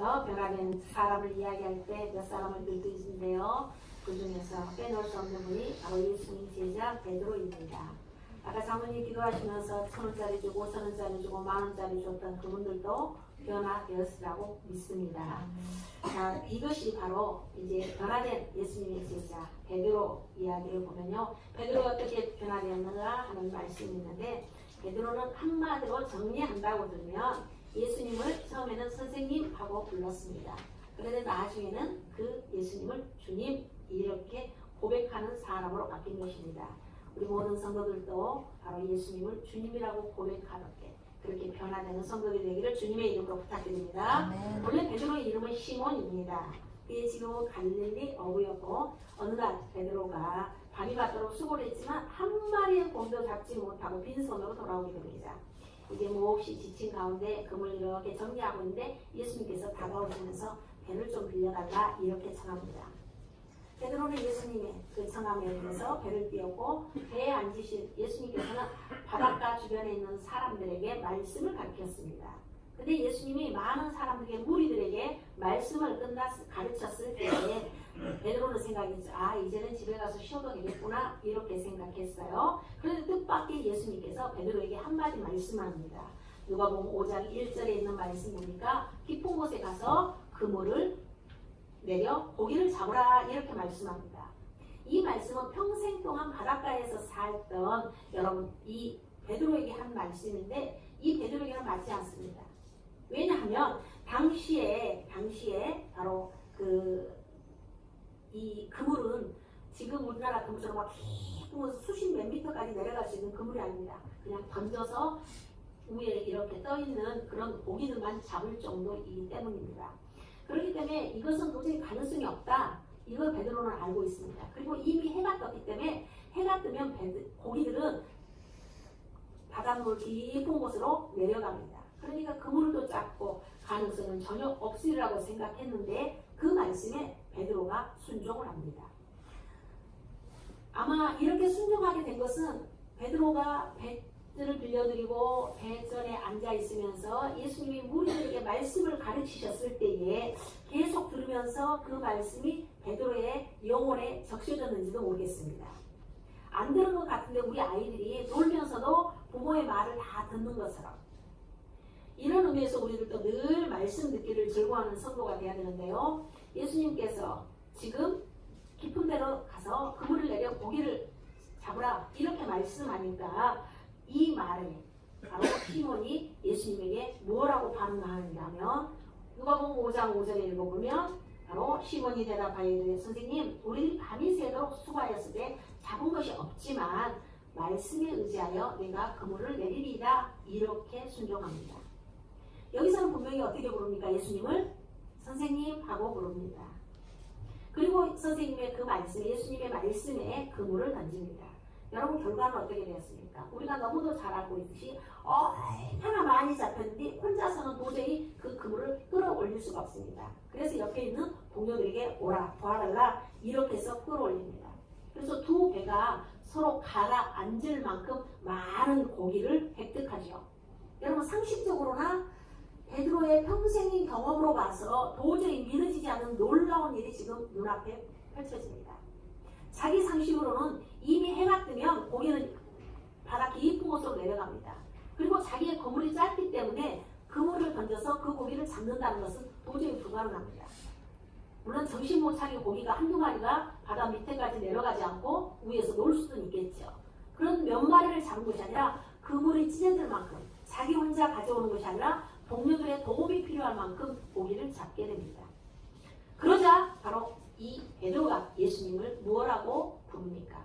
중에서 변화된 사람을 이야기할 때 몇 사람을 들 수 있는데요. 그 중에서 빼놓을 수 없는 분이 바로 예수님 제자 베드로입니다. 아까 장모님 기도하시면서 1,000원짜리 주고 1,000원짜리 주고 10,000원짜리 줬던 그분들도 변화되었으라고 믿습니다. 자, 이것이 바로 이제 변화된 예수님의 제자 베드로 이야기를 보면요. 베드로가 어떻게 변화되었는가 하는 말씀이 있는데, 베드로는 한마디로 정리한다고 들으면 예수님을 처음에는 선생님 하고 불렀습니다. 그런데 나중에는 그 예수님을 주님 이렇게 고백하는 사람으로 바뀐 것입니다. 우리 모든 성도들도 바로 예수님을 주님이라고 고백하게 그렇게 변화되는 성도들이 되기를 주님의 이름으로 부탁드립니다. 아멘. 원래 베드로의 이름은 시몬입니다. 그의 지금은 갈릴리 어부였고 어느 날 베드로가 밤이 밝도록 수고를 했지만 한 마리의 곰도 잡지 못하고 빈손으로 돌아오게 됩니다. 이제 몹시 지친 가운데 그물 이렇게 정리하고 있는데 예수님께서 다가오시면서 배를 좀 빌려달라 이렇게 청합니다. 베드로는 예수님의 그 청함에 의해서 배를 띄웠고 배에 앉으신 예수님께서는 바닷가 주변에 있는 사람들에게 말씀을 가르쳤습니다. 근데 예수님이 많은 사람들에게 무리들에게 말씀을 가르쳤을 때에 베드로는 생각했죠. 아, 이제는 집에 가서 쉬어도 되겠구나 이렇게 생각했어요. 그런데 뜻밖의 예수님께서 베드로에게 한마디 말씀합니다. 누가복음 5장 1절에 있는 말씀 보니까 깊은 곳에 가서 그물을 내려 고기를 잡으라 이렇게 말씀합니다. 이 말씀은 평생 동안 바닷가에서 살던 여러분 이 베드로에게 한 말씀인데 이 베드로에게는 맞지 않습니다. 왜냐하면 당시에 바로 이 그물은 지금 우리나라 그물처럼 막 깊은 수십 몇 미터까지 내려갈 수 있는 그물이 아닙니다. 그냥 던져서 위에 이렇게 떠 있는 그런 고기들만 잡을 정도이기 때문입니다. 그렇기 때문에 이것은 도저히 가능성이 없다. 이걸 베드로는 알고 있습니다. 그리고 이미 해가 떴기 때문에 해가 뜨면 고기들은 바닷물 깊은 곳으로 내려갑니다. 그러니까 그물도 작고 가능성은 전혀 없으리라고 생각했는데 그 말씀에 베드로가 순종을 합니다. 아마 이렇게 순종하게 된 것은 베드로가 배를 빌려드리고 배전에 앉아 있으면서 예수님이 무리들에게 말씀을 가르치셨을 때에 계속 들으면서 그 말씀이 베드로의 영혼에 적셔졌는지도 모르겠습니다. 안 들은 것 같은데 우리 아이들이 놀면서도 부모의 말을 다 듣는 것처럼 이런 의미에서 우리들도 늘 말씀 듣기를 즐거워하는 성도가 되어야 되는데요. 예수님께서 지금 깊은 데로 가서 그물을 내려 고기를 잡으라 이렇게 말씀하니까 이 말에 바로 시몬이 예수님에게 뭐라고 반응하는가 하면 누가복음 5장 5절에 읽어보면 바로 시몬이 대답하여 이르되 선생님 우리 밤이 새도록 수고하였으되 잡은 것이 없지만 말씀에 의지하여 내가 그물을 내리리이다 이렇게 순종합니다. 여기서는 분명히 어떻게 부릅니까? 예수님을 선생님 하고 부릅니다. 그리고 선생님의 그 말씀, 예수님의 말씀에 그물을 던집니다. 여러분 결과는 어떻게 되었습니까? 우리가 너무도 잘 알고 있듯이 얼마나 많이 잡혔는데 혼자서는 도저히 그 그물을 끌어올릴 수가 없습니다. 그래서 옆에 있는 동료들에게 오라 도와달라 이렇게 해서 끌어올립니다. 그래서 두 배가 서로 가라앉을 만큼 많은 고기를 획득하죠. 여러분 상식적으로나 베드로의 평생의 경험으로 봐서 도저히 믿어지지 않는 놀라운 일이 지금 눈앞에 펼쳐집니다. 자기 상식으로는 이미 해가 뜨면 고기는 바다 깊은 곳으로 내려갑니다. 그리고 자기의 그물이 짧기 때문에 그물을 던져서 그 고기를 잡는다는 것은 도저히 불가능합니다. 물론 정신 못 차리고 고기가 한두 마리가 바다 밑에까지 내려가지 않고 위에서 놀 수도 있겠죠. 그런 몇 마리를 잡은 것이 아니라 그물이 찢어질 만큼 자기 혼자 가져오는 것이 아니라 동료들의 도움이 필요할 만큼 고기를 잡게 됩니다. 그러자 바로 이 베드로가 예수님을 무엇라고 부릅니까?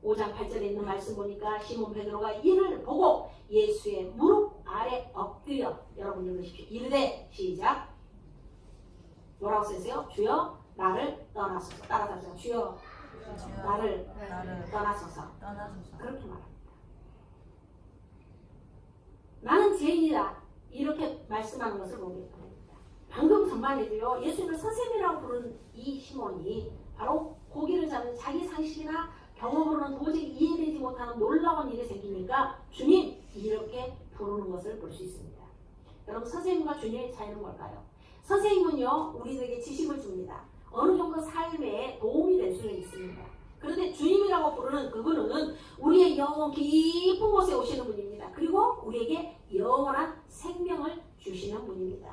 5장 8절에 있는 말씀 보니까 시몬 베드로가 이를 보고 예수의 무릎 아래 엎드려 여러분 읽으십시오. 이르되 시작 뭐라고 써있어요? 주여 나를 떠나소서. 따라서 하세요. 주여 나를 떠나소서. 그렇게 말합니다. 나는 죄인이다 이렇게 말씀하는 것을 보게 됩니다. 방금 전반에도요 예수님을 선생님이라고 부른 이 시몬이 바로 고기를 잡는 자기 상식이나 경험으로는 도저히 이해되지 못하는 놀라운 일이 생기니까 주님 이렇게 부르는 것을 볼 수 있습니다. 여러분 선생님과 주님의 차이는 뭘까요? 선생님은요, 우리들에게 지식을 줍니다. 어느 정도 삶에 도움이 될 수는 있습니다. 그런데 주님이라고 부르는 그분은 우리의 영혼 깊은 곳에 오시는 분입니다. 그리고 우리에게 영원한 생명을 주시는 분입니다.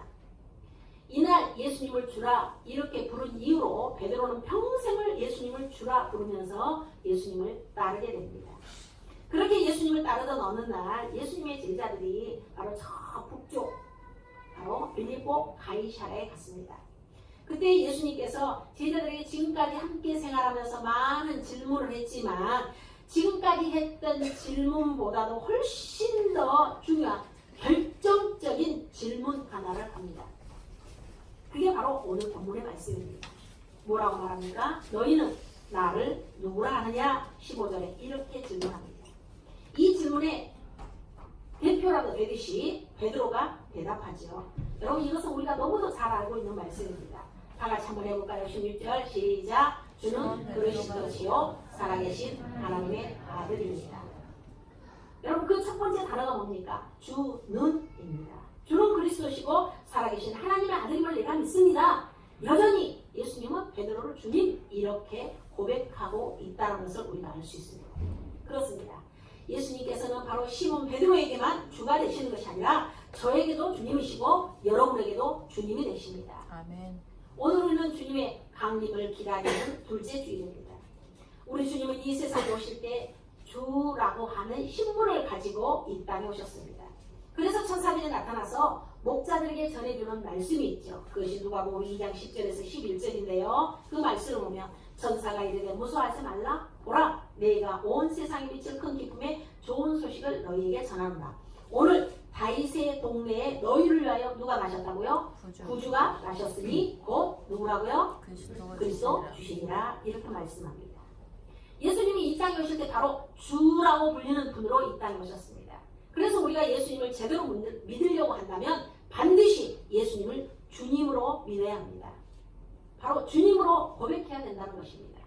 이날 예수님을 주라 이렇게 부른 이유로 베드로는 평생을 예수님을 주라 부르면서 예수님을 따르게 됩니다. 그렇게 예수님을 따르던 어느 날 예수님의 제자들이 바로 저 북쪽 바로 빌립보 가이사랴에 갔습니다. 그때 예수님께서 제자들에게 지금까지 함께 생활하면서 많은 질문을 했지만 지금까지 했던 질문보다도 훨씬 더 중요한 결정적인 질문 하나를 합니다. 그게 바로 오늘 본문의 말씀입니다. 뭐라고 말합니까? 너희는 나를 누구라 하느냐? 15절에 이렇게 질문합니다. 이 질문에 대표라도 되듯이 베드로가 대답하죠. 여러분 이것은 우리가 너무도 잘 알고 있는 말씀입니다. 다 같이 한번 해볼까요? 16절 시작. 주는 그리스도시요 살아계신 하나님의 아들입니다. 여러분 그 첫 번째 단어가 뭡니까? 주는입니다. 주는 그리스도시고 살아계신 하나님의 아들임을 내가 믿습니다. 여전히 예수님은 베드로를 주님 이렇게 고백하고 있다는 것을 우리가 알 수 있습니다. 그렇습니다. 예수님께서는 바로 시몬 베드로에게만 주가 되시는 것이 아니라 저에게도 주님이시고 여러분에게도 주님이 되십니다. 아멘. 오늘은 주님의 강림을 기다리는 둘째 주일입니다. 우리 주님은 이 세상에 오실 때 주라고 하는 신분을 가지고 이 땅에 오셨습니다. 그래서 천사들이 나타나서 목자들에게 전해주는 말씀이 있죠. 그것이 누가복음 2장 10절에서 11절인데요. 그 말씀을 보면 천사가 이르되 무서워하지 말라. 보라 내가 온 세상에 미칠 큰 기쁨에 좋은 소식을 너희에게 전하노라. 오늘 다윗의 동네에 너희를 위하여 누가 나셨다고요? 구주가 나셨으니 곧 누구라고요? 그리스도 주시니라. 이렇게 말씀합니다. 예수님이 이 땅에 오실 때 바로 주라고 불리는 분으로 이 땅에 오셨습니다. 그래서 우리가 예수님을 제대로 믿으려고 한다면 반드시 예수님을 주님으로 믿어야 합니다. 바로 주님으로 고백해야 된다는 것입니다.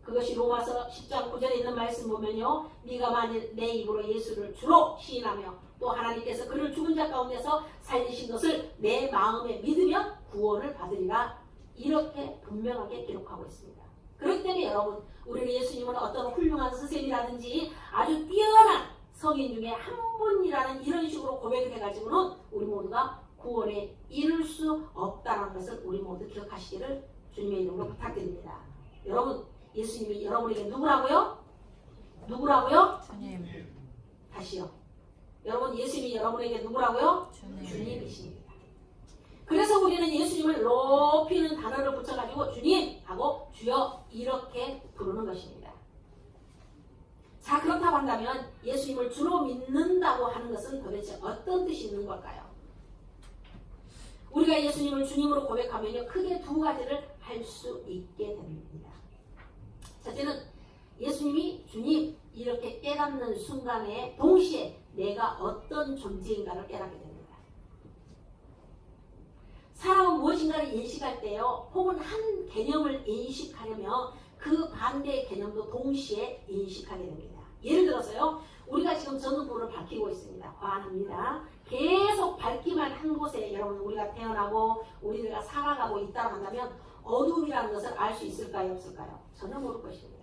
그것이 로마서 10장 9절에 있는 말씀 보면요. 네가 만일 내 입으로 예수를 주로 시인하며 또 하나님께서 그를 죽은 자 가운데서 살리신 것을 내 마음에 믿으면 구원을 받으리라. 이렇게 분명하게 기록하고 있습니다. 그렇기 때문에 여러분 우리는 예수님은 어떤 훌륭한 선생이라든지 아주 뛰어난 성인 중에 한 분이라는 이런 식으로 고백을 해가지고는 우리 모두가 구원에 이를 수 없다는 것을 우리 모두 기억하시기를 주님의 이름으로 부탁드립니다. 여러분 예수님이 여러분에게 누구라고요? 누구라고요? 주님. 다시요. 여러분 예수님이 여러분에게 누구라고요? 주님이십니다. 그래서 우리는 예수님을 높이는 단어를 붙여가지고 주님 하고 주여 이렇게 부르는 것입니다. 자 그렇다고 한다면 예수님을 주로 믿는다고 하는 것은 도대체 어떤 뜻이 있는 걸까요? 우리가 예수님을 주님으로 고백하면요 크게 두 가지를 할 수 있게 됩니다. 첫째는 예수님이 주님 이렇게 깨닫는 순간에 동시에 내가 어떤 존재인가를 깨닫게 됩니다. 사람은 무엇인가를 인식할 때요 혹은 한 개념을 인식하려면 그 반대의 개념도 동시에 인식하게 됩니다. 예를 들어서요 우리가 지금 전등불을 밝히고 있습니다. 과합니다. 계속 밝기만 한 곳에 여러분 우리가 태어나고 우리가 살아가고 있다고 한다면 어둠이라는 것을 알 수 있을까요? 없을까요? 전혀 모를 것입니다.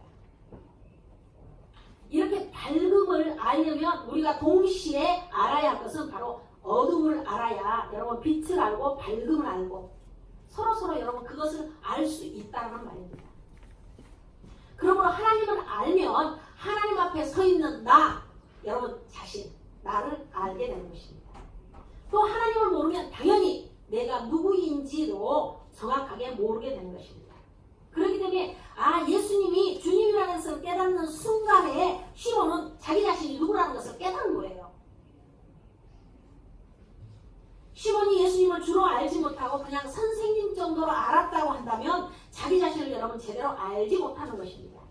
이렇게 밝음을 알려면 우리가 동시에 알아야 할 것은 바로 어둠을 알아야 여러분 빛을 알고 밝음을 알고 서로 여러분 그것을 알 수 있다는 말입니다. 그러므로 하나님을 알면 하나님 앞에 서 있는 나 여러분 자신 나를 알게 되는 것입니다. 또 하나님을 모르면 당연히 내가 누구인지도 정확하게 모르게 되는 것입니다. 그렇기 때문에 예수님이 주님이라는 것을 깨닫는 순간에 시몬은 자기 자신이 누구라는 것을 깨닫는 거예요. 시몬이 예수님을 주로 알지 못하고 그냥 선생님 정도로 알았다고 한다면 자기 자신을 여러분 제대로 알지 못하는 것입니다.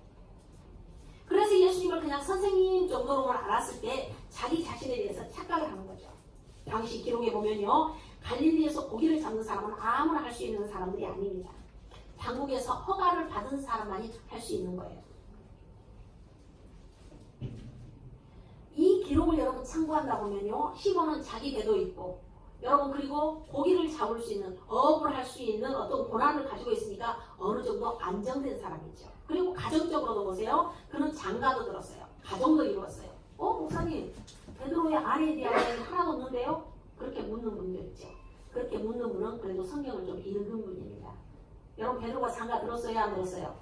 그래서 예수님을 그냥 선생님 정도로만 알았을 때 자기 자신에 대해서 착각을 하는 거죠. 당시 기록에 보면요. 갈릴리에서 고기를 잡는 사람은 아무나 할 수 있는 사람들이 아닙니다. 당국에서 허가를 받은 사람만이 할 수 있는 거예요. 이 기록을 여러분 참고한다 보면요. 시몬은 자기 배도 있고 여러분 그리고 고기를 잡을 수 있는 어업을 할 수 있는 어떤 권한을 가지고 있으니까 어느 정도 안정된 사람이죠. 그리고 가정적으로도 보세요. 그는 장가도 들었어요. 가정도 이루었어요. 목사님 베드로의 아내에 대한 이야기 하나도 없는데요? 그렇게 묻는 분도 있죠. 그렇게 묻는 분은 그래도 성경을 좀 읽은 분입니다. 여러분 베드로가 장가 들었어요? 안 들었어요?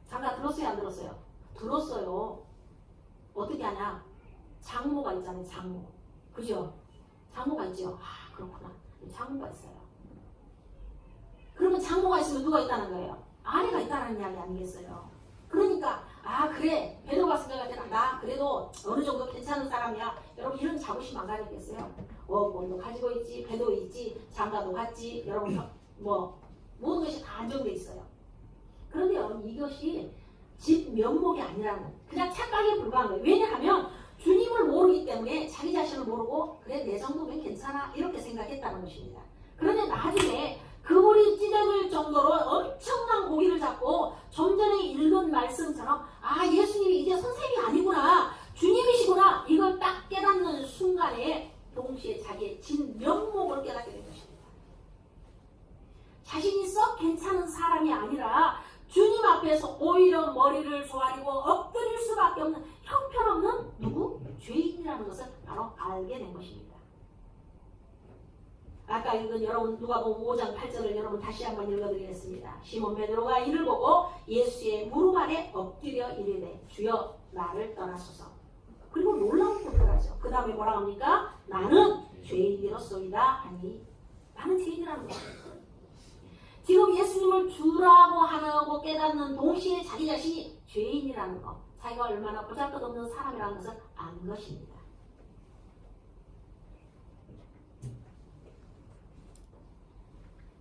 장가 들었어요? 안 들었어요? 들었어요. 어떻게 하냐? 장모가 있잖아요. 장모. 그죠? 장모가 있죠. 아 그렇구나. 장모가 있어요. 그러면 장모가 있으면 누가 있다는 거예요? 아내가 있다는 이야기 아니겠어요? 그러니까 그래 베드로가 생각할 때는 나 그래도 어느 정도 괜찮은 사람이야. 여러분 이런 자부심 안 가졌겠어요? 돈도 가지고 있지, 배도 있지, 장가도 갔지. 여러분 모든 것이 다 안정돼 있어요. 그런데 여러분 이것이 집 면목이 아니라는 거예요. 그냥 착각에 불과한 거예요. 왜냐하면 주님을 모르기 때문에 자기 자신을 모르고 그래 내 정도면 괜찮아 이렇게 생각했다는 것입니다. 그런데 나중에 그물이 찢어질 정도로 엄청난 고기를 잡고 좀 전에 읽은 말씀처럼 예수님이 이제 선생님이 아니구나 주님이시구나 이걸 딱 깨닫는 순간에 동시에 자기의 진 면목을 깨닫게 된 것입니다. 자신이 썩 괜찮은 사람이 아니라 주님 앞에서 오히려 머리를 조아리고 엎드릴 수밖에 없는 형편없는 누구? 죄인이라는 것을 바로 알게 된 것입니다. 아까 읽은 여러분 누가복음 5장 8절을 여러분 다시 한번 읽어드리겠습니다. 시몬 베드로가 이를 보고 예수의 무릎 아래 엎드려 이르되 주여 나를 떠나소서. 그리고 놀라운 고백하죠. 그 다음에 뭐라고 합니까? 나는 죄인이로소이다 하니 나는 죄인이라는 거예요. 지금 예수님을 주라고 하고 깨닫는 동시에 자기 자신이 죄인이라는 것, 자기가 얼마나 보잘것없는 사람이라는 것을 안 것입니다.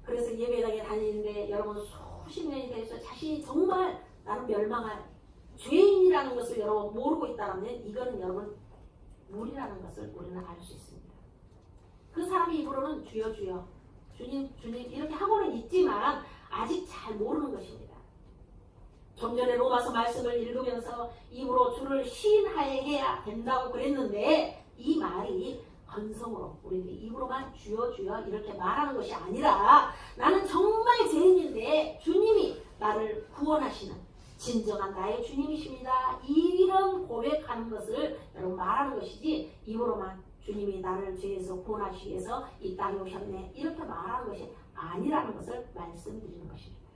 그래서 예배당에 다니는데 여러분 수십 년이 돼서 자신이 정말 나는 멸망할 죄인이라는 것을 여러분 모르고 있다면 이거는 여러분 무리라는 것을 우리는 알 수 있습니다. 그 사람이 입으로는 주여 주여 주님 주님 이렇게 하고는 있지만 아직 잘 모르는 것입니다. 좀 전에 로마서 말씀을 읽으면서 입으로 주를 시인해야 된다고 그랬는데 이 말이 건성으로 우리들이 입으로만 주여 주여 이렇게 말하는 것이 아니라 나는 정말 죄인인데 주님이 나를 구원하시는 진정한 나의 주님이십니다. 이런 고백하는 것을 여러분 말하는 것이지 입으로만 주님이 나를 죄에서 구원하시기 위해서 이 땅에 오셨네 이렇게 말하는 것이 아니라는 것을 말씀드리는 것입니다.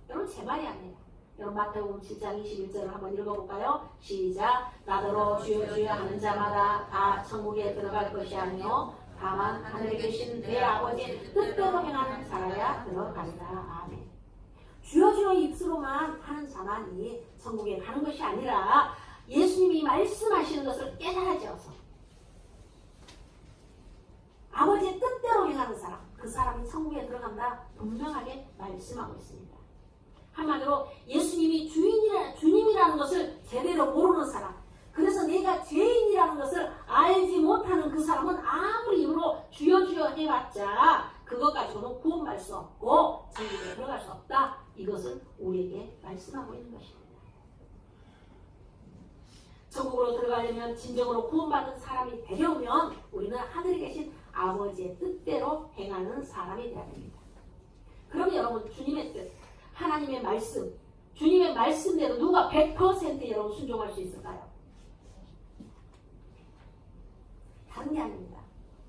여러분 제 말이 아니에요. 여러분 마태복음 7장 21절을 한번 읽어볼까요? 시작. 나더러 주여 주여 하는 자마다 다 천국에 들어갈 것이 아니요 다만 하늘에 계신 내 아버지의 뜻대로 행하는 자라야 들어간다. 아멘. 주여 주여 입술로만 하는 자만이 천국에 가는 것이 아니라 예수님이 말씀하시는 것을 깨달아져서 아버지의 뜻대로 행하는 사람, 그 사람이 천국에 들어간다 분명하게 말씀하고 있습니다. 한마디로 예수님이 주님이라는 것을 제대로 모르는 사람, 그래서 내가 죄인이라는 것을 알지 못하는 그 사람은 아무리 입으로 주여 주여 해봤자 그것 가지고는 구원받을 수 없고 천국에 들어갈 수 없다. 이것을 우리에게 말씀하고 있는 것입니다. 천국으로 들어가려면 진정으로 구원받은 사람이 되려면 우리는 하늘에 계신 아버지의 뜻대로 행하는 사람이 되어야 됩니다. 그러면 여러분 주님의 뜻, 하나님의 말씀, 주님의 말씀대로 누가 100% 여러분 순종할 수 있을까요? 다른 게 아닙니다.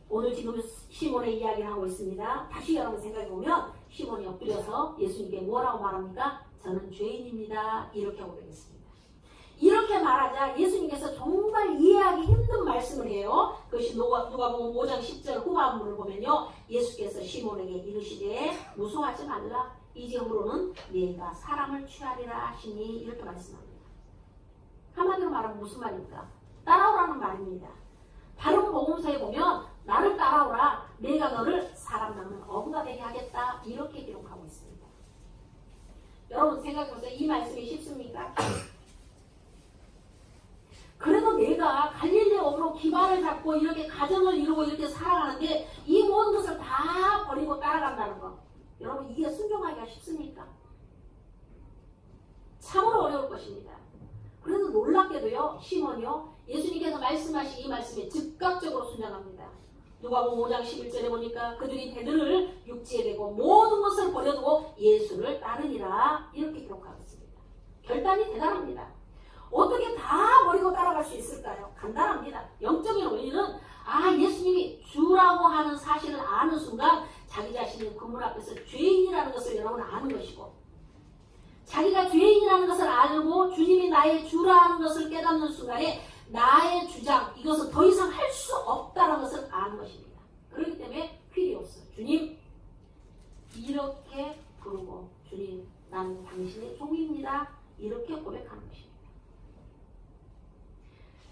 오늘 지금 시몬의 이야기를 하고 있습니다. 다시 여러분 생각해보면 시몬이 엎드려서 예수님께 뭐라고 말합니까? 저는 죄인입니다. 이렇게 하고 되겠습니다. 이렇게 말하자 예수님께서 정말 이해하기 힘든 말씀을 해요. 그것이 누가복음 5장 10절 후반부를 보면요. 예수께서 시몬에게 이르시되 무서워하지 말라. 이제후로는 네가 사람을 취하리라 하시니 이렇게 말씀합니다. 한마디로 말하면 무슨 말입니까? 따라오라는 말입니다. 다른 복음서에 보면 나를 따라오라. 내가 너를 사람 낚는 어부가 되게 하겠다. 이렇게 기록하고 있습니다. 여러분 생각해보세요. 이 말씀이 쉽습니까? 그래도 내가 갈릴리 어부로 기반을 잡고 이렇게 가정을 이루고 이렇게 살아가는데 이 모든 것을 다 버리고 따라간다는 거. 여러분 이게 순종하기가 쉽습니까? 참으로 어려울 것입니다. 그래도 놀랍게도요. 시몬이요. 예수님께서 말씀하신 이 말씀에 즉각적으로 순종합니다. 누가복음 5장 11절에 보니까 그들이 베드로를 육지에 대고 모든 것을 버려두고 예수를 따르니라 이렇게 기록하고 있습니다. 결단이 대단합니다. 어떻게 다 버리고 따라갈 수 있을까요? 간단합니다. 영적인 원리는 예수님이 주라고 하는 사실을 아는 순간 자기 자신이 그물 앞에서 죄인이라는 것을 여러분 아는 것이고, 자기가 죄인이라는 것을 알고 주님이 나의 주라는 것을 깨닫는 순간에 나의 주장, 이것은 더 이상 할 수 없다는 것을 아는 것입니다. 그렇기 때문에 필요없어. 주님, 이렇게 부르고, 주님, 나는 당신의 종입니다. 이렇게 고백하는 것입니다.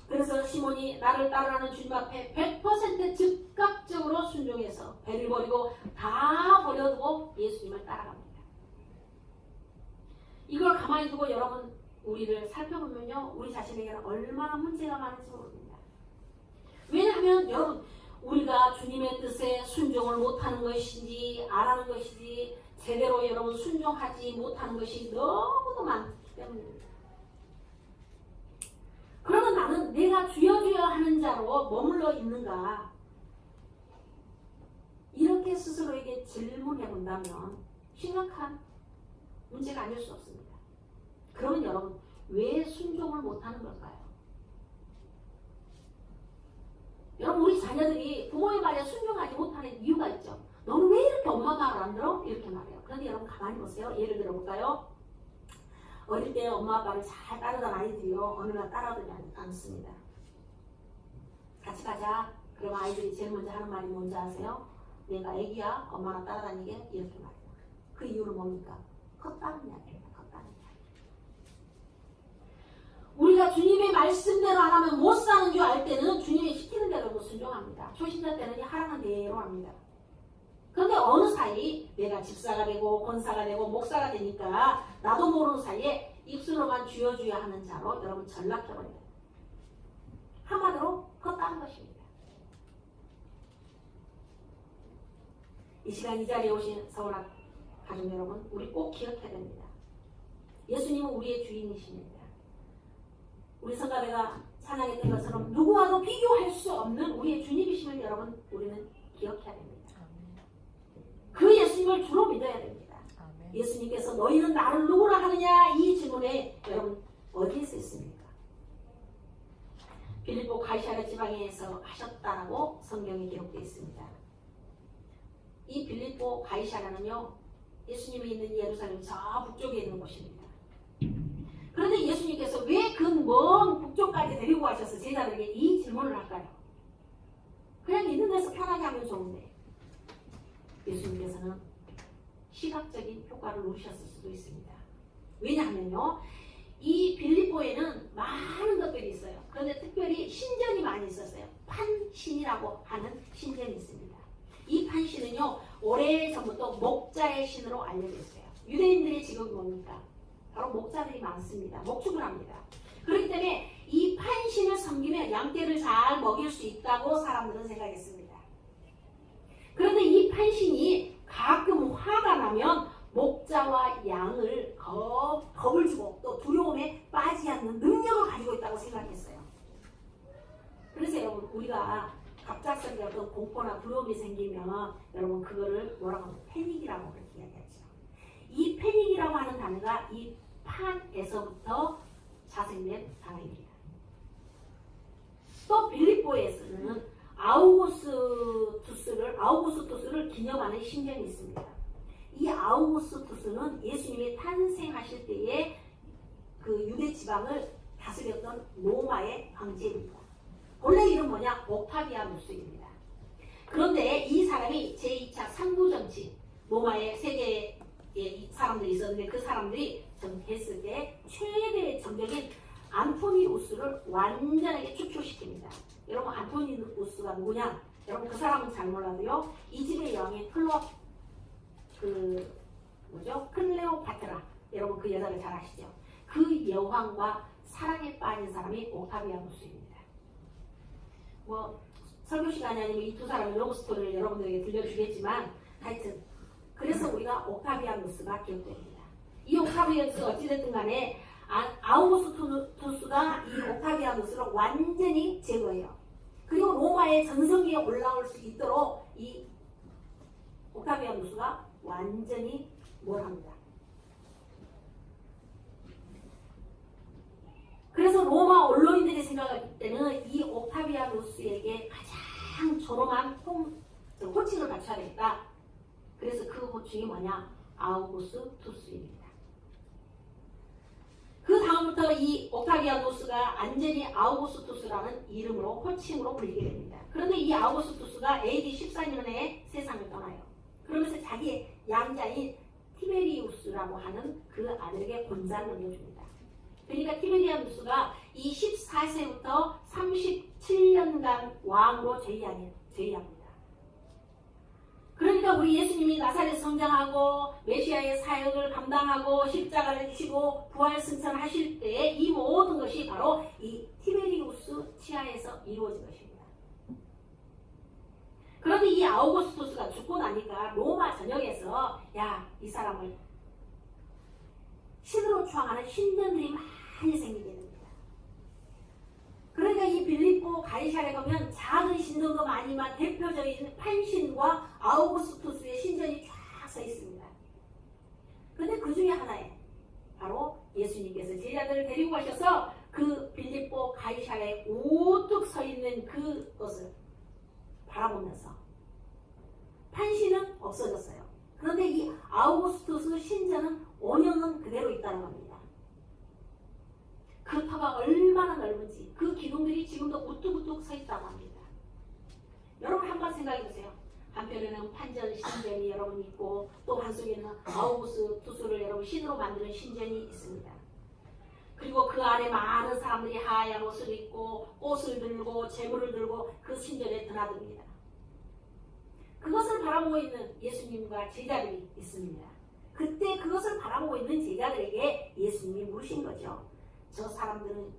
그래서 시몬이 나를 따르라는 주님 앞에 100% 즉각적으로 순종해서 배를 버리고 다 버려두고 예수님을 따라갑니다. 이걸 가만히 두고 여러분 우리를 살펴보면요, 우리 자신에게는 얼마나 문제가 많은지 모릅니다. 왜냐하면 여러분, 우리가 주님의 뜻에 순종을 못하는 것인지 안 하는 것인지 제대로 여러분 순종하지 못하는 것이 너무도 많기 때문입니다. 그러면 나는 내가 주여 하는 자로 머물러 있는가? 이렇게 스스로에게 질문해 본다면 심각한 문제가 아닐 수 없습니다. 그러면 여러분, 왜 순종을 못하는 걸까요? 여러분, 우리 자녀들이 부모의 말에 순종하지 못하는 이유가 있죠. 너는 왜 이렇게 엄마 말을 안 들어? 이렇게 말해요. 그런데 여러분 가만히 보세요. 예를 들어볼까요? 어릴 때 엄마 아빠를 잘 따르던 아이들이요, 어느 날 따라오지 않습니다. 같이 가자. 그럼 아이들이 제일 먼저 하는 말이 뭔지 아세요? 내가 애기야, 엄마랑 따라다니게, 이렇게 말해요. 그 이유는 뭡니까? 컸다는 이야기입니다. 컸다는 이야기. 우리가 주님의 말씀대로 안 하면 못 사는 줄 알 때는 주님이 시키는 대로 순종합니다. 초신자 때는 하라는 대로 합니다. 그런데 어느 사이 내가 집사가 되고 권사가 되고 목사가 되니까 나도 모르는 사이에 입술로만 주여 하는 자로 여러분 전락해버려요. 한마디로 컸다는 것입니다. 이 시간 이 자리에 오신 서울학 가족 여러분, 우리 꼭 기억해야 됩니다. 예수님은 우리의 주인이십니다. 우리 성가대가 찬양했던 것처럼 누구와도 비교할 수 없는 우리의 주님이심을 여러분 우리는 기억해야 됩니다. 그 예수님을 주로 믿어야 됩니다. 예수님께서 너희는 나를 누구라 하느냐, 이 질문에 여러분 어디에서 있습니까? 빌립보 가이사랴 지방에서 하셨다라고 성경에 기록되어 있습니다. 이 빌립보 가이사랴는요, 예수님이 있는 예루살렘 저 북쪽에 있는 곳입니다. 그런데 예수님께서 왜 그 먼 북쪽까지 데리고 가셔서 제자들에게 이 질문을 할까요? 그냥 있는 데서 편하게 하면 좋은데 예수님께서는 시각적인 효과를 누리셨을 수도 있습니다. 왜냐하면요, 이 빌립보에는 많은 것들이 있어요. 그런데 특별히 신전이 많이 있었어요. 판신이라고 하는 신전이 있습니다. 이 판신은요, 오래전부터 목자의 신으로 알려져 있어요. 유대인들의 직업이 뭡니까? 바로 목자들이 많습니다. 목축을 합니다. 그렇기 때문에 이 판신을 섬기면 양떼를 잘 먹일 수 있다고 사람들은 생각했습니다. 그런데 이 판신이 가끔 화가 나면 목자와 양을 겁을 주고 또 두려움에 빠지지 않는 능력을 가지고 있다고 생각했어요. 그래서 여러분, 우리가 갑작스럽게 어떤 공포나 두려움이 생기면 여러분 그거를 뭐라고 하면 패닉이라고 그렇게 이야기하죠. 이 패닉이라고 하는 단어가 이 판에서부터 자생된 단어입니다. 또 빌립보에서는 아우구스투스를 기념하는 신전이 있습니다. 이 아우구스투스는 예수님이 탄생하실 때에 그 유대 지방을 다스렸던 로마의 황제입니다. 본래 이름 뭐냐? 옥타비아누스입니다. 그런데 이 사람이 제2차 상부정치, 로마의 세 개의 사람들이 있었는데 그 사람들이 정했을 때 최대의 정적인 안토니우스를 완전하게 축소시킵니다. 여러분, 안토니우스가 누구냐? 여러분, 그 사람은 잘 몰라도요, 이 집의 여왕인 클레오파트라, 여러분 그 여자를 잘 아시죠? 그 여왕과 사랑에 빠진 사람이 옥타비아누스입니다. 뭐 설교 시간이 아니면 이 두 사람의 러브 스토리를 여러분들에게 들려주겠지만, 하여튼 그래서 우리가 옥타비아누스가 기억됩니다. 이 옥타비아누스 어찌됐든 간에 아우구스투스가 이 옥타비아누스를 완전히 제거해요. 그리고 로마의 전성기에 올라올 수 있도록 이 옥타비아누스가 완전히 뭘 합니다. 그래서 로마 언론인들이 생각할 때는 이 옥타비아누스에게 가장 존엄한 호칭을 갖춰야 되겠다. 그래서 그 호칭이 뭐냐? 아우구스투스입니다. 그 다음부터 이 옥타비아누스가 완전히 아우구스투스라는 이름으로 호칭으로 불리게 됩니다. 그런데 이 아우구스투스가 AD 14년에 세상을 떠나요. 그러면서 자기의 양자인 티베리우스라고 하는 그 아들에게 권세를 넘겨줍니다. 그러니까 티베리우스가 이 14세부터 37년간 왕으로 제위합니다. 그러니까 우리 예수님이 나사렛 성장하고 메시아의 사역을 감당하고 십자가를 지시고 부활 승천하실 때 이 모든 것이 바로 이 티베리우스 치하에서 이루어진 것입니다. 그런데 이 아우구스투스가 죽고 나니까 로마 전역에서 이 사람을 신으로 추앙하는 신전들이 많이 생기게 됩니다. 그러니까 이 빌립보 가이사랴에 가면 작은 신전도 많지만 대표적인 판신과 아우구스투스의 신전이 쫙 서 있습니다. 그런데 그 중에 하나에 바로 예수님께서 제자들을 데리고 가셔서 그 빌립보 가이사랴에 우뚝 서 있는 그것을 바라보면서 판신은 없어졌어요. 그런데 이 아우구스투스 신전은 원형은 그대로 있다는 겁니다. 그 터가 얼마나 넓은지 그 기둥들이 지금도 우뚝우뚝 서 있다고 합니다. 여러분 한번 생각해 보세요. 한편에는 판전 신전이 여러분 있고 또 한쪽에는 아우구스투스를 여러분 신으로 만드는 신전이 있습니다. 그리고 그 안에 많은 사람들이 하얀 옷을 입고 꽃을 들고 재물을 들고 그 신전에 드나듭니다. 그것을 바라보고 있는 예수님과 제자들이 있습니다. 그때 그것을 바라보고 있는 제자들에게 예수님이 물으신 거죠. 저 사람들은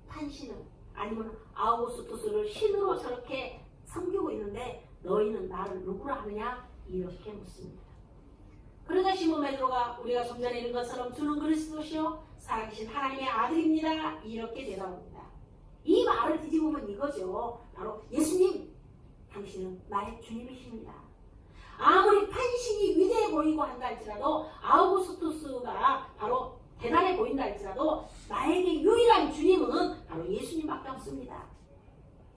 판신을 아니면 아우구스투스를 신으로 저렇게 섬기고 있는데 너희는 나를 누구라 하느냐? 이렇게 묻습니다. 그러자 시몬 베드로가 우리가 좀 전에 읽은 것처럼 주는 그리스도시요 살아계신 하나님의 아들입니다. 이렇게 대답합니다. 이 말을 뒤집으면 이거죠. 바로 예수님, 당신은 나의 주님이십니다. 아무리 판신이 위대해 보이고 한다 할지라도 아우구스투스가 바로 대단해 보인다 할지라도 나에게 유일한 주님은 바로 예수님밖에 없습니다.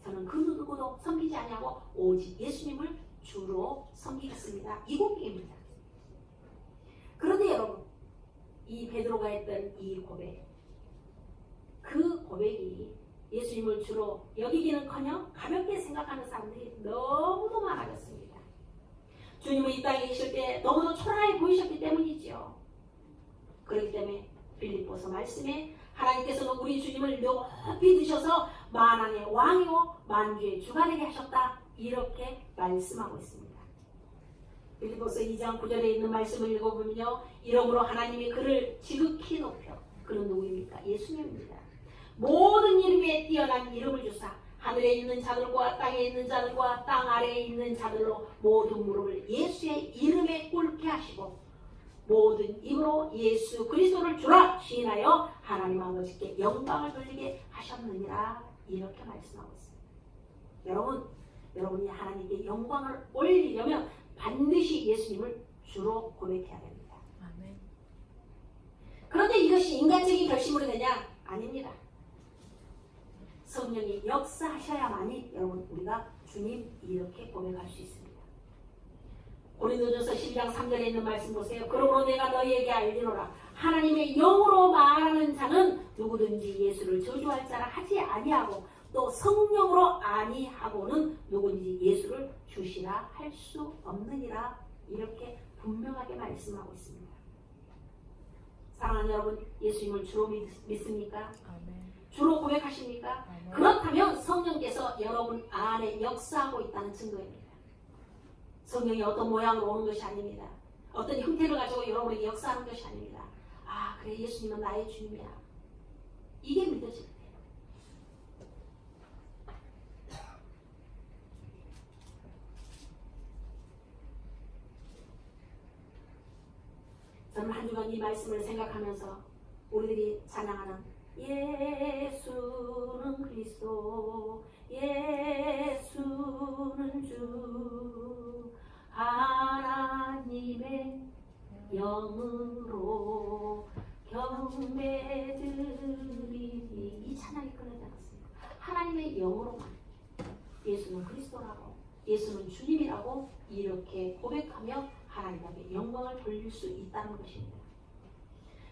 저는 그 누구도 섬기지 아니하고 오직 예수님을 주로 섬기겠습니다. 이 고백입니다. 그런데 여러분, 이 베드로가 했던 이 고백, 그 고백이 예수님을 주로 여기기는커녕 가볍게 생각하는 사람들이 너무도 많아졌습니다. 주님은 이 땅에 계실 때 너무도 초라해 보이셨기 때문이죠. 그렇기 때문에 빌립보서 말씀에 하나님께서는 우리 주님을 높이 드셔서 만왕의 왕이요 만주의 주가 되게 하셨다 이렇게 말씀하고 있습니다. 빌립보서 2장 9절에 있는 말씀을 읽어보면요. 이러므로 하나님이 그를 지극히 높여 그는 누구입니까? 예수님입니다. 모든 이름에 뛰어난 이름을 주사 하늘에 있는 자들과 땅에 있는 자들과 땅 아래에 있는 자들로 모든 무릎을 예수의 이름에 꿇게 하시고 모든 입으로 예수 그리스도를 주라 시인하여 하나님 아버지께 영광을 돌리게 하셨느니라 이렇게 말씀하고 있습니다. 여러분이 하나님께 영광을 올리려면 반드시 예수님을 주로 고백해야 됩니다. 아멘. 그런데 이것이 인간적인 결심으로 되냐? 아닙니다. 성령이 역사하셔야만이 여러분 우리가 주님 이렇게 고백할 수 있습니다. 고린도전서 12장 3절에 있는 말씀 보세요. 그러므로 내가 너희에게 알리노라. 하나님의 영으로 말하는 자는 누구든지 예수를 저주할 자라 하지 아니하고 또 성령으로 아니하고는 누구든지 예수를 주시라 할 수 없느니라 이렇게 분명하게 말씀하고 있습니다. 사랑하는 여러분, 예수님을 주로 믿습니까? 아멘. 주로 고백하십니까? 아멘. 그렇다면 성령께서 여러분 안에 역사하고 있다는 증거입니다. 성령이 어떤 모양으로 오는 것이 아닙니다. 어떤 형태를 가지고 여러분에게 역사하는 것이 아닙니다. 아, 그래, 예수님은 나의 주님이야. 이게 믿어질 때요. 저는 한 주간 이 말씀을 생각하면서 우리들이 찬양하는 예수는 그리스도, 예수는 주, 하나님의 영으로 경배드리니, 이 찬양이 끝나지 않았습니다. 하나님의 영으로만 예수는 그리스도라고, 예수는 주님이라고 이렇게 고백하며 하나님에게 영광을 돌릴 수 있다는 것입니다.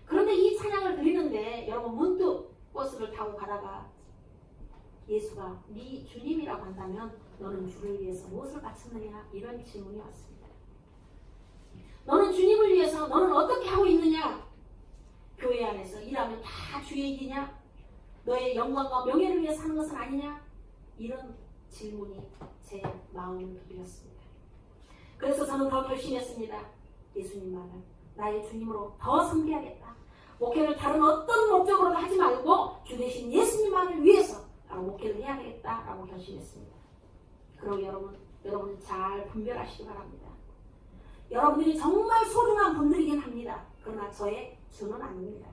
그런데 이 찬양을 드리는데 여러분 문득 버스를 타고 가다가 예수가 네 주님이라고 한다면 너는 주를 위해서 무엇을 바쳤느냐, 이런 질문이 왔습니다. 너는 주님을 위해서 너는 어떻게 하고 있느냐? 교회 안에서 일하면 다 주의 일이냐? 너의 영광과 명예를 위해서 하는 것은 아니냐? 이런 질문이 제 마음을 두드렸습니다. 그래서 저는 더 결심했습니다. 예수님만을 나의 주님으로 더 섬겨야겠다. 목회를 다른 어떤 목적으로도 하지 말고 주 대신 예수님만을 위해서 바로 목회를 해야 되겠다라고 결심했습니다. 그러고 여러분 잘 분별하시기 바랍니다. 여러분들이 정말 소중한 분들이긴 합니다. 그러나 저의 주는 아닙니다.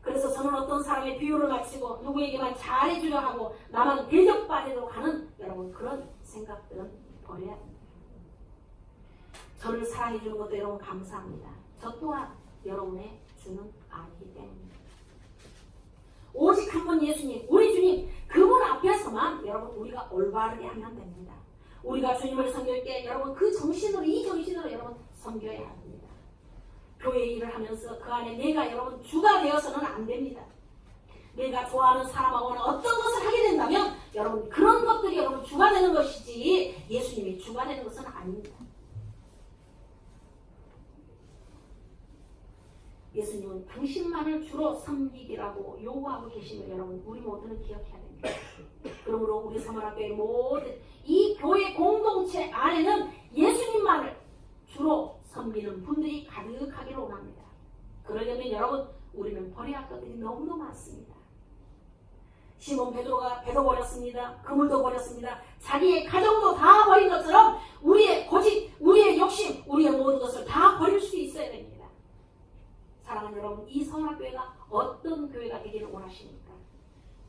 그래서 저는 어떤 사람의 비유를 마치고 누구에게만 잘해주려 하고 나만 대접받으려고 하는 여러분 그런 생각들은 버려야 합니다. 저를 사랑해주는 것도 여러분 감사합니다. 저 또한 여러분의 주는 아니기 때문입니다. 오직 한 분 예수님, 우리 주님, 그분 앞에서만 여러분 우리가 올바르게 하면 됩니다. 우리가 주님을 섬길 때 여러분 그 정신으로, 이 정신으로 여러분 섬겨야 합니다. 교회 일을 하면서 그 안에 내가 여러분 주가 되어서는 안 됩니다. 내가 좋아하는 사람하고는 어떤 것을 하게 된다면 여러분 그런 것들이 여러분 주가 되는 것이지 예수님이 주가 되는 것은 아닙니다. 예수님은 당신만을 주로 섬기기라고 요구하고 계심을 여러분 우리 모두는 기억해야 됩니다. 그러므로 우리 사마라교회 모든 이 교회 공동체 안에는 예수님만을 주로 섬기는 분들이 가득하기를 원합니다. 그러려면 여러분 우리는 버려야 할 것들이 너무너무 많습니다. 시몬 베드로가 배도 버렸습니다. 그물도 버렸습니다. 자기의 가정도 다 버린 것처럼 우리의 고집, 우리의 욕심, 우리의 모든 것을 다 버릴 수 있어야 됩니다. 사랑하는 여러분, 이 성화교회가 어떤 교회가 되기를 원하십니까?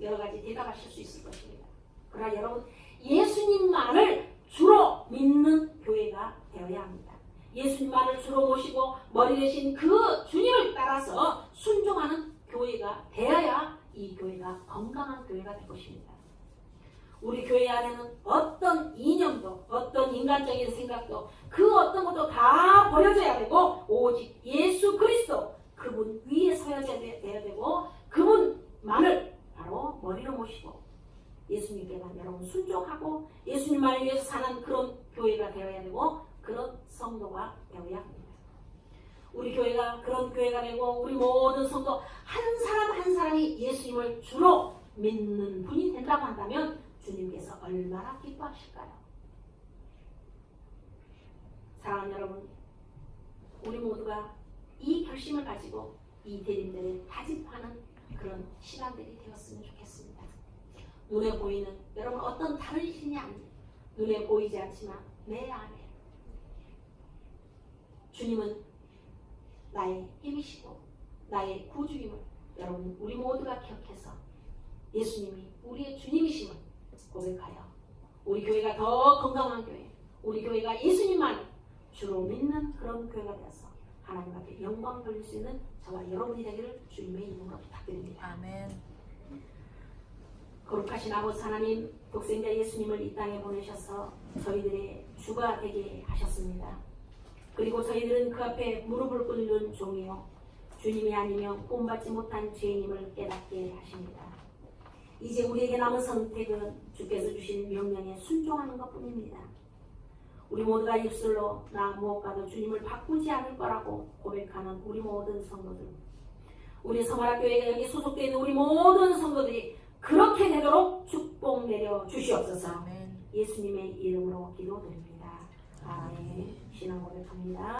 여러 가지 대답하실 수 있을 것입니다. 그러나 여러분, 예수님만을 주로 믿는 교회가 되어야 합니다. 예수님만을 주로 모시고 머리 대신 그 주님을 따라서 순종하는 교회가 되어야 이 교회가 건강한 교회가 될 것입니다. 우리 교회 안에는 어떤 이념도, 어떤 인간적인 생각도, 그 어떤 것도 다 버려져야 되고 오직 예수 그리스도 그분 위에 서야 돼야 되고 그분만을 바로 머리로 모시고 예수님께만 여러분 순종하고 예수님만을 위해서 사는 그런 교회가 되어야 되고 그런 성도가 되어야 합니다. 우리 교회가 그런 교회가 되고 우리 모든 성도 한 사람 한 사람이 예수님을 주로 믿는 분이 된다고 한다면 주님께서 얼마나 기뻐하실까요? 사랑하는 여러분, 우리 모두가 이 결심을 가지고 이 대림들을 다짐하는 그런 시간들이 되었으면 좋겠습니다. 눈에 보이는 여러분 어떤 다른 신이 아닙니다. 눈에 보이지 않지만 내 안에 주님은 나의 힘이시고 나의 구주임을 여러분 우리 모두가 기억해서 예수님이 우리의 주님이심을 고백하여 우리 교회가 더 건강한 교회, 우리 교회가 예수님만 주로 믿는 그런 교회가 되어서 하나님 앞에 영광 돌릴 수 있는 저와 여러분이 되기를 주님의 이름으로 부탁드립니다. 아멘. 거룩하신 아버지 하나님, 독생자 예수님을 이 땅에 보내셔서 저희들의 주가 되게 하셨습니다. 그리고 저희들은 그 앞에 무릎을 꿇는 종이요 주님이 아니면 구원받지 못한 죄인임을 깨닫게 하십니다. 이제 우리에게 남은 선택은 주께서 주신 명령에 순종하는 것뿐입니다. 우리 모두가 입술로 나 무엇과도 주님을 바꾸지 않을 거라고 고백하는 우리 모든 성도들, 우리 성화교회가 여기 소속되어 있는 우리 모든 성도들이 그렇게 되도록 축복 내려 주시옵소서. 아멘. 예수님의 이름으로 기도드립니다. 아멘. 신앙 고백합니다.